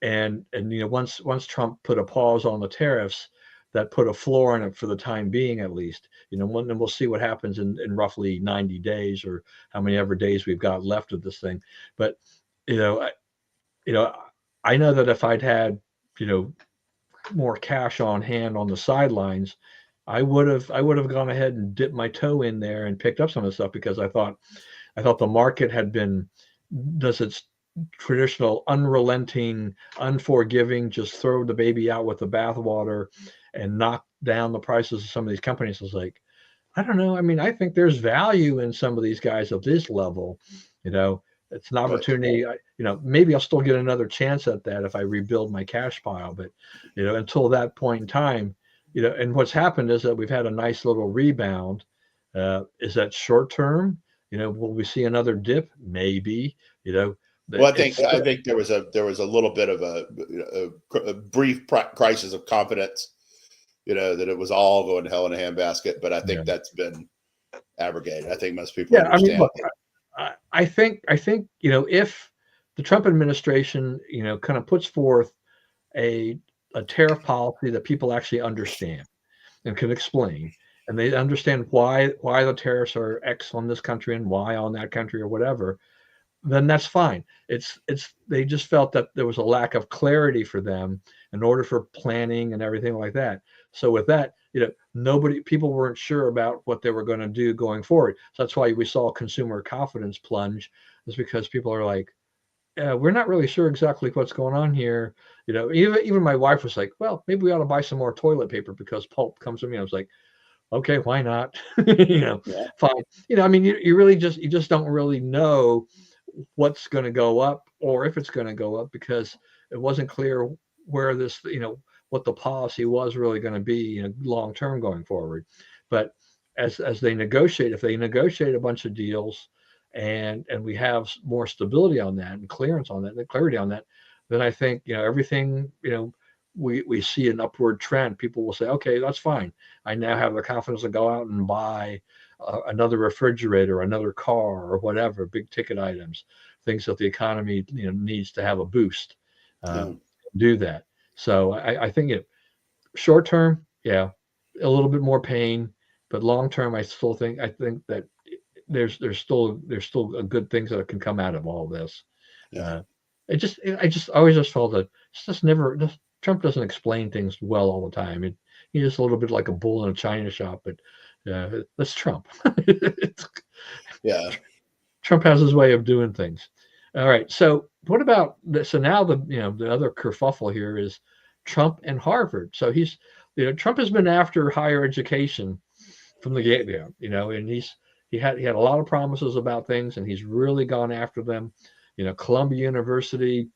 and once Trump put a pause on the tariffs, that put a floor in it for the time being, at least. And we'll see what happens in roughly 90 days or how many ever days we've got left of this thing. But you know, I, you know, I know that if I'd had, you know, more cash on hand on the sidelines, I would have gone ahead and dipped my toe in there and picked up some of the stuff because I thought the market had been does its traditional unrelenting, unforgiving, just throw the baby out with the bathwater and knock down the prices of some of these companies. I was like, I don't know. I mean, I think there's value in some of these guys of this level. You know, it's an Right. opportunity. Maybe I'll still get another chance at that if I rebuild my cash pile. But until that point in time, and what's happened is that we've had a nice little rebound. Is that short term? Will we see another dip? Maybe. Well, I think It's I think there was a little bit of a brief crisis of confidence, that it was all going to hell in a handbasket. But I yeah. think that's been abrogated. I think most people Yeah, I mean, understand. look, I think if the Trump administration kind of puts forth a tariff policy that people actually understand and can explain, and they understand why the tariffs are X on this country and Y on that country or whatever, then that's fine. It's they just felt that there was a lack of clarity for them in order for planning and everything like that. So with that, people weren't sure about what they were going to do going forward. So that's why we saw consumer confidence plunge, is because people are like, we're not really sure exactly what's going on here. Even my wife was like, well, maybe we ought to buy some more toilet paper because pulp comes from me. I was like, okay, why not? Yeah. Fine. I mean, you just don't really know what's going to go up or if it's going to go up because it wasn't clear where this, what the policy was really going to be, long term going forward. But as they negotiate, if they negotiate a bunch of deals and we have more stability on that and clearance on that and clarity on that, then I think everything we see an upward trend. People will say, okay, that's fine. I now have the confidence to go out and buy another refrigerator, another car, or whatever, big ticket items, things that the economy needs to have a boost. Yeah. Um, do that. So I think short term, yeah, a little bit more pain, but long term, I think that there's still a good things that can come out of all this. Yeah. Uh, I always just felt that Trump doesn't explain things well all the time. He's just a little bit like a bull in a china shop, but that's Trump. Yeah. Trump has his way of doing things. All right. So what about this? So now the other kerfuffle here is Trump and Harvard. So Trump has been after higher education from the get-go, and he had a lot of promises about things, and he's really gone after them. Columbia University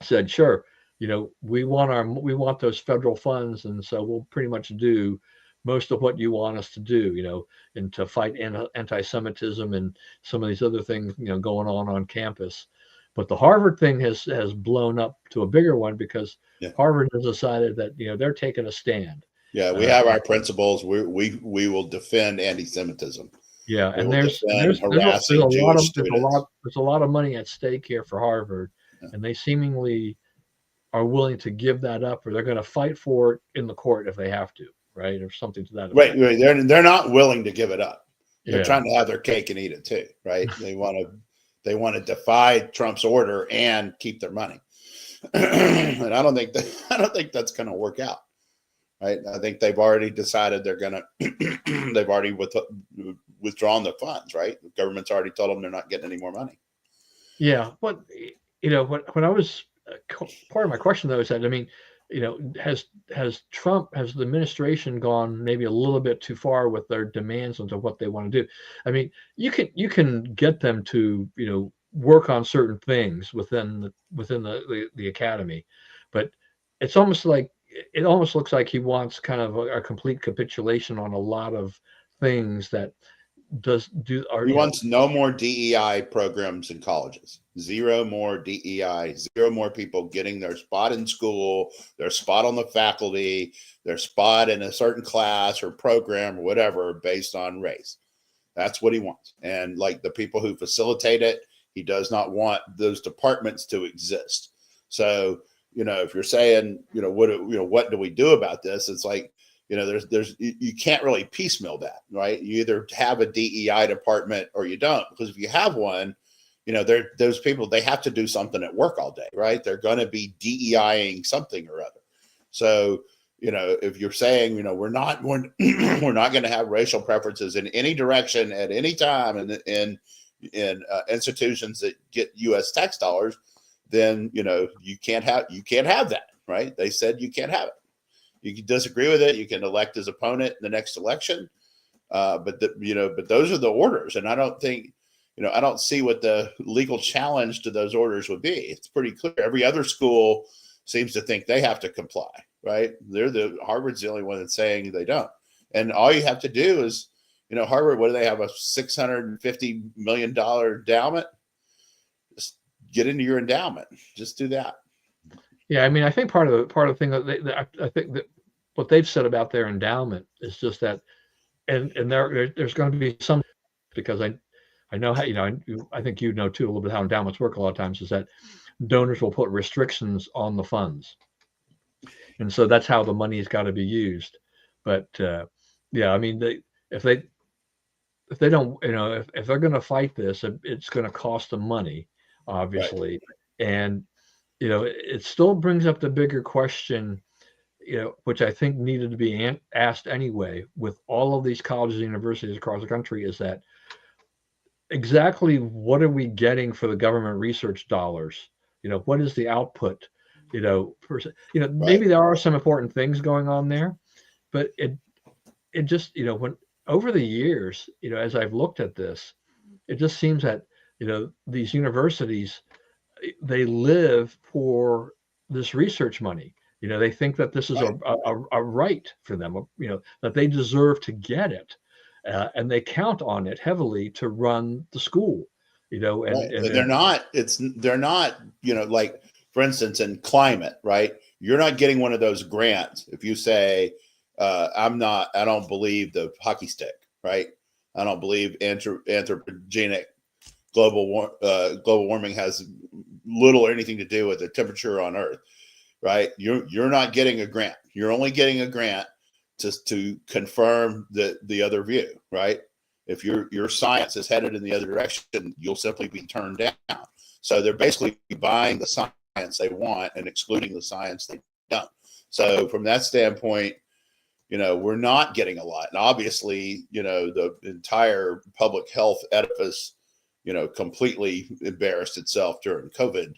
said, sure, we want those federal funds, and so we'll pretty much do most of what you want us to do, and to fight anti-Semitism and some of these other things, going on campus. But the Harvard thing has blown up to a bigger one because Yeah. Harvard has decided that they're taking a stand. Yeah. We have our principles. We will defend anti-Semitism. Yeah, We and will there's defend there's there's a, there's a harassing lot Jewish of there's a students. lot there's a lot of money at stake here for Harvard, Yeah. and they seemingly are willing to give that up, or they're going to fight for it in the court if they have to. right, or something to that Right, effect. right. They're not willing to give it up. They're Yeah, trying to have their cake and eat it too, right? They want to defy Trump's order and keep their money. And I don't think that's going to work out. Right? I think they've already decided they're going to they've already withdrawn the funds, right? The government's already told them they're not getting any more money. yeah. But when I was part of my question though is that, I mean, has the administration gone maybe a little bit too far with their demands into what they want to do? I mean, you can get them to work on certain things within the academy, but it's almost like it almost looks like he wants kind of a complete capitulation on a lot of things that does do are He wants no more DEI programs in colleges. Zero more DEI. Zero more people getting their spot in school, their spot on the faculty, their spot in a certain class or program or whatever based on race. That's what he wants. And like the people who facilitate it, he does not want those departments to exist. So, if you're saying, what do we do about this? It's like, you can't really piecemeal that, right? You either have a DEI department or you don't, because if you have one, those people, they have to do something at work all day, right? They're going to be DEIing something or other. So, if you're saying, we're not going to have racial preferences in any direction at any time in institutions that get U.S. tax dollars, then you can't have that, right? They said you can't have it. You can disagree with it. You can elect his opponent in the next election, but those are the orders, and I don't think, I don't see what the legal challenge to those orders would be. It's pretty clear. Every other school seems to think they have to comply, right? Harvard's the only one that's saying they don't, and all you have to do is, Harvard, what do they have, a $650 million endowment? Just get into your endowment. Just do that. Yeah, I mean, I think part of the thing I think that what they've said about their endowment is just that, and there's going to be some, because I know how I think you know too a little bit how endowments work a lot of times, is that donors will put restrictions on the funds, and so that's how the money has got to be used. But yeah, I mean, if they if they don't, if they're going to fight this, it's going to cost them money, Right. obviously, and it still brings up the bigger question, which I think needed to be asked anyway, with all of these colleges and universities across the country, is that exactly what are we getting for the government research dollars? What is the output? Right. Maybe there are some important things going on there, but it just, when over the years, as I've looked at this, it just seems that, these universities, they live for this research money. They think that this is Right. a right for them, that they deserve to get it, and they count on it heavily to run the school. Right. And And they're not, like, for instance, in climate, right? You're not getting one of those grants if you say, I don't believe the hockey stick, right? I don't believe anthropogenic global warming has little or anything to do with the temperature on Earth, right? You're not getting a grant. You're only getting a grant to confirm the other view, right? If your science is headed in the other direction, you'll simply be turned down. So they're basically buying the science they want and excluding the science they don't. So from that standpoint, we're not getting a lot. And obviously, the entire public health edifice, completely embarrassed itself during COVID,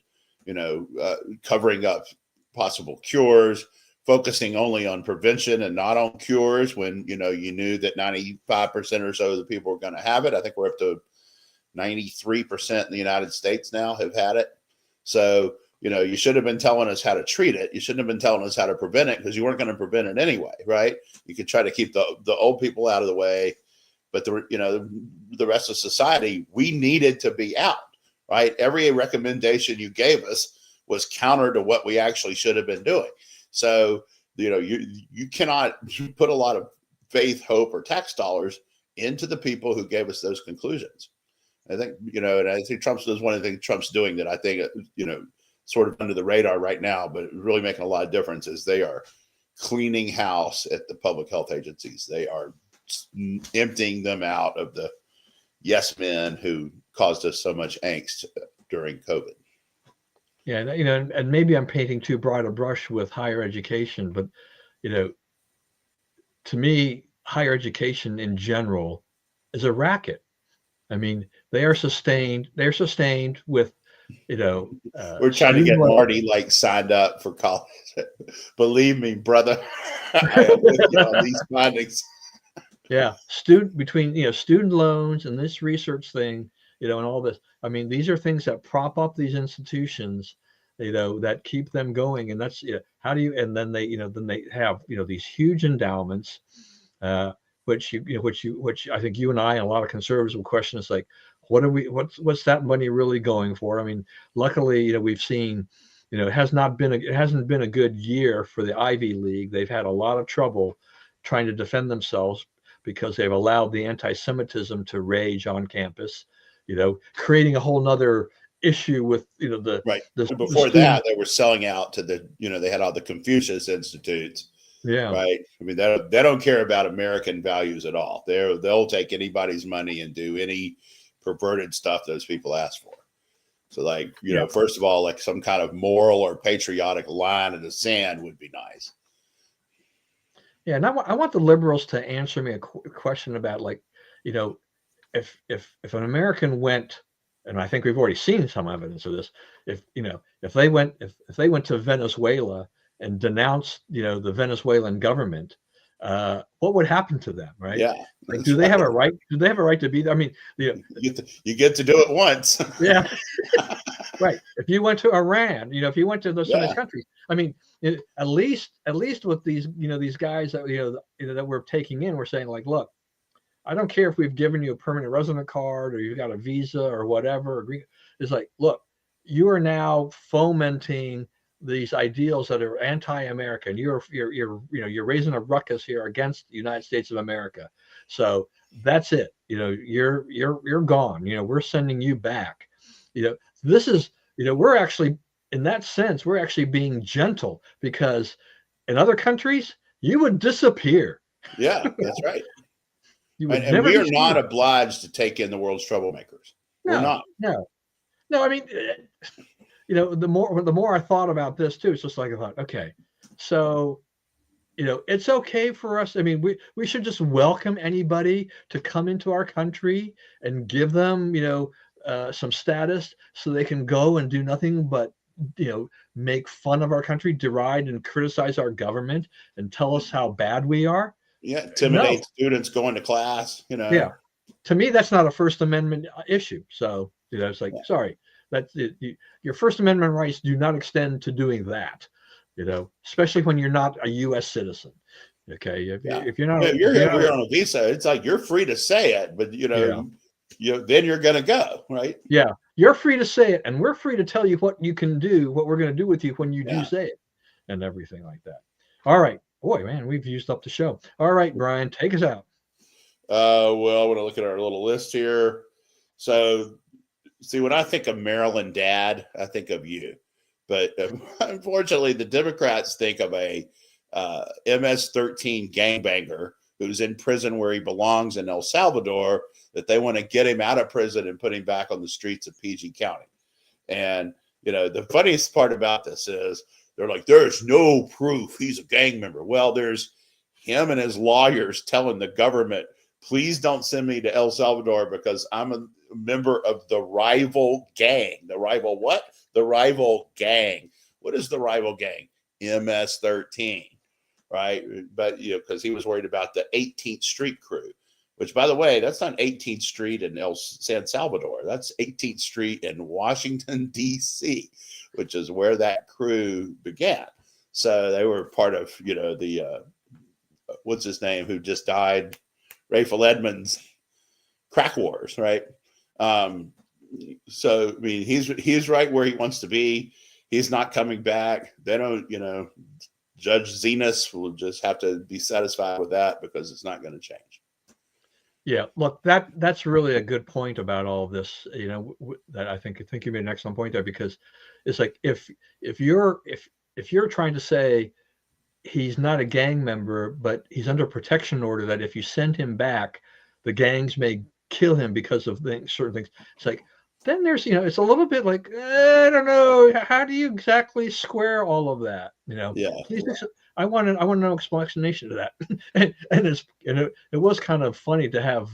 covering up possible cures, focusing only on prevention and not on cures when, you knew that 95% or so of the people were going to have it. I think we're up to 93% in the United States now have had it. So, you should have been telling us how to treat it. You shouldn't have been telling us how to prevent it, because you weren't going to prevent it anyway, right? You could try to keep the old people out of the way, but the rest of society, we needed to be out, right? Every recommendation you gave us was counter to what we actually should have been doing. So, you cannot put a lot of faith, hope, or tax dollars into the people who gave us those conclusions. I think, and I think Trump's does one of the things Trump's doing that I think, sort of under the radar right now, but really making a lot of difference, is they are cleaning house at the public health agencies. They are emptying them out of the yes men who caused us so much angst during COVID. Yeah, and maybe I'm painting too broad a brush with higher education, but to me, higher education in general is a racket. I mean, they're sustained with, We're trying to get student Marty like signed up for college. Believe me, brother, I am with you on these findings. Yeah, student loans and this research thing, and all this. I mean, these are things that prop up these institutions, that keep them going. And that's, how do you? And then they have, these huge endowments, which I think you and I and a lot of conservatives will question. Is like, what's that money really going for? I mean, luckily, we've seen, it hasn't been a good year for the Ivy League. They've had a lot of trouble trying to defend themselves because they've allowed the anti-Semitism to rage on campus, creating a whole nother issue with, right. The before that, they were selling out to they had all the Confucius Institutes. Yeah. Right. I mean, they don't care about American values at all. They'll take anybody's money and do any perverted stuff those people ask for. So, like, first of all, like some kind of moral or patriotic line in the sand would be nice. Yeah, and I want the liberals to answer me a question about, like, if an American went, and I think we've already seen some evidence of this, if they went to Venezuela and denounced, the Venezuelan government, what would happen to them, right? Yeah. Like, do they have a right? Do they have a right to be there? I mean, you get to do it once. Yeah. Right. If you went to Iran, if you went to some of these countries, I mean, at least with these, these guys that, that we're taking in, we're saying, like, look, I don't care if we've given you a permanent resident card or you've got a visa or whatever. It's like, look, you are now fomenting these ideals that are anti-American. You're raising a ruckus here against the United States of America. So that's it. You're gone. We're sending you back. This is, we're actually, in that sense, we're actually being gentle, because in other countries you would disappear. Yeah, that's right. And we are not obliged to take in the world's troublemakers. No, we're not. No. I mean, the more I thought about this too, it's just like I thought, okay, so it's okay for us. I mean, we should just welcome anybody to come into our country and give them, some status so they can go and do nothing but, make fun of our country, deride and criticize our government and tell us how bad we are. Yeah, intimidate students going to class, Yeah. To me, that's not a First Amendment issue. So, it's like, sorry, that's it. Your First Amendment rights do not extend to doing that, especially when you're not a U.S. citizen. Okay. If you're not, you're here on a visa, it's like you're free to say it, but then you're going to go, right? Yeah. You're free to say it, and we're free to tell you what you can do, what we're going to do with you when you do say it, and everything like that. All right. Boy, man, we've used up the show. All right, Brian, take us out. Well, I want to look at our little list here. So, see, when I think of Maryland dad, I think of you. But unfortunately, the Democrats think of a MS-13 gangbanger who's in prison where he belongs in El Salvador, that they want to get him out of prison and put him back on the streets of PG County. And, the funniest part about this is, they're like, there's no proof he's a gang member. Well, there's him and his lawyers telling the government, please don't send me to El Salvador because I'm a member of the rival gang. The rival what? The rival gang. What is the rival gang? MS-13, right? But, because he was worried about the 18th Street crew, which, by the way, that's not 18th Street in San Salvador. That's 18th Street in Washington, D.C., which is where that crew began. So they were part of, the, what's his name, who just died, Rayful Edmonds' crack wars, right? So, I mean, he's right where he wants to be. He's not coming back. They don't, Judge Zenas will just have to be satisfied with that because it's not going to change. Yeah, look, that's really a good point about all of this. That I think you made an excellent point there, because it's like if you're trying to say he's not a gang member, but he's under protection order that if you send him back, the gangs may kill him because of certain things. It's like, then there's, it's a little bit like, I don't know, how do you exactly square all of that? Yeah. Please, I want to know explanation to that. It was kind of funny to have,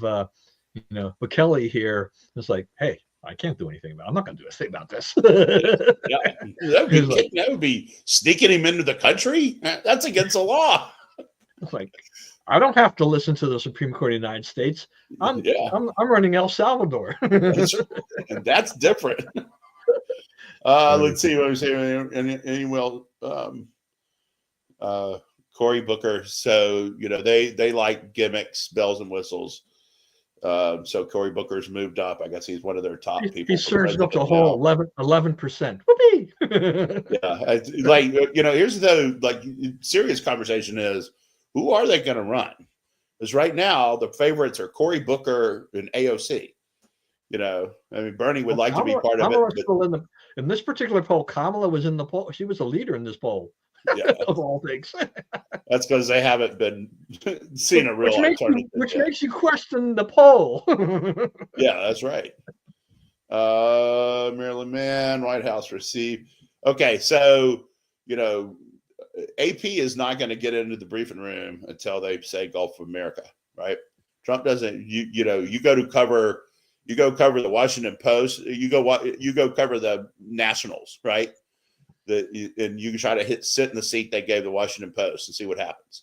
McKelly here. It's like, hey, I can't do anything about it. I'm not going to do a thing about this. Yeah. That would be sneaking him into the country. That's against the law. It's like, I don't have to listen to the Supreme Court of the United States. I'm running El Salvador. That's right. And that's different. Let's see what I'm saying. Cory Booker. So, they like gimmicks, bells and whistles. So Cory Booker's moved up. I guess he's one of their top people. He surged up to a whole 11%. Whoopee! Yeah, here's the serious conversation is, who are they going to run? Because right now the favorites are Cory Booker and AOC. Bernie would like to be part of it. But in this particular poll, Kamala was in the poll. She was a leader in this poll. Yeah. Of all things. That's because they haven't been seen a real alternative. Which makes you question the poll. Yeah, that's right. Maryland man, White House received. Okay, so AP is not going to get into the briefing room until they say Gulf of America, right? Trump doesn't. You go cover the Washington Post. You go cover the Nationals, right? And you can try to sit in the seat they gave the Washington Post and see what happens.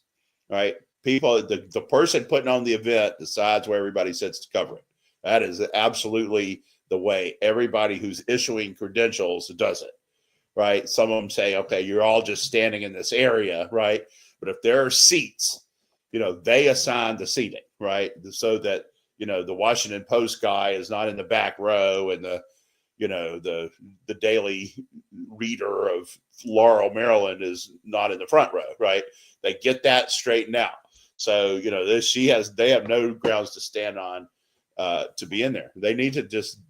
All right. People, the person putting on the event decides where everybody sits to cover it. That is absolutely the way everybody who's issuing credentials does it. Right. Some of them say, okay, you're all just standing in this area. Right. But if there are seats, they assign the seating. Right. So that, the Washington Post guy is not in the back row and the Daily Reader of Laurel, Maryland is not in the front row, right? They get that straightened out. So, they have no grounds to stand on to be in there. They need to just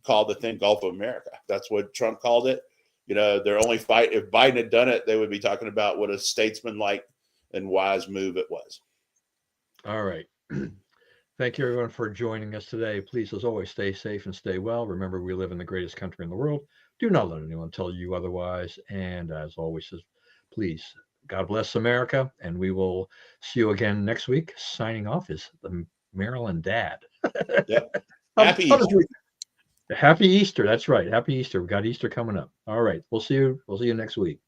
call the thing Gulf of America. That's what Trump called it. Their only fight, if Biden had done it, they would be talking about what a statesman-like and wise move it was. All right. Thank you, everyone, for joining us today. Please, as always, stay safe and stay well. Remember, we live in the greatest country in the world. Do not let anyone tell you otherwise. And as always, please, God bless America. And we will see you again next week. Signing off is the Maryland Dad. Yep. Happy Easter. Happy Easter. That's right. Happy Easter. We've got Easter coming up. All right. We'll see you next week.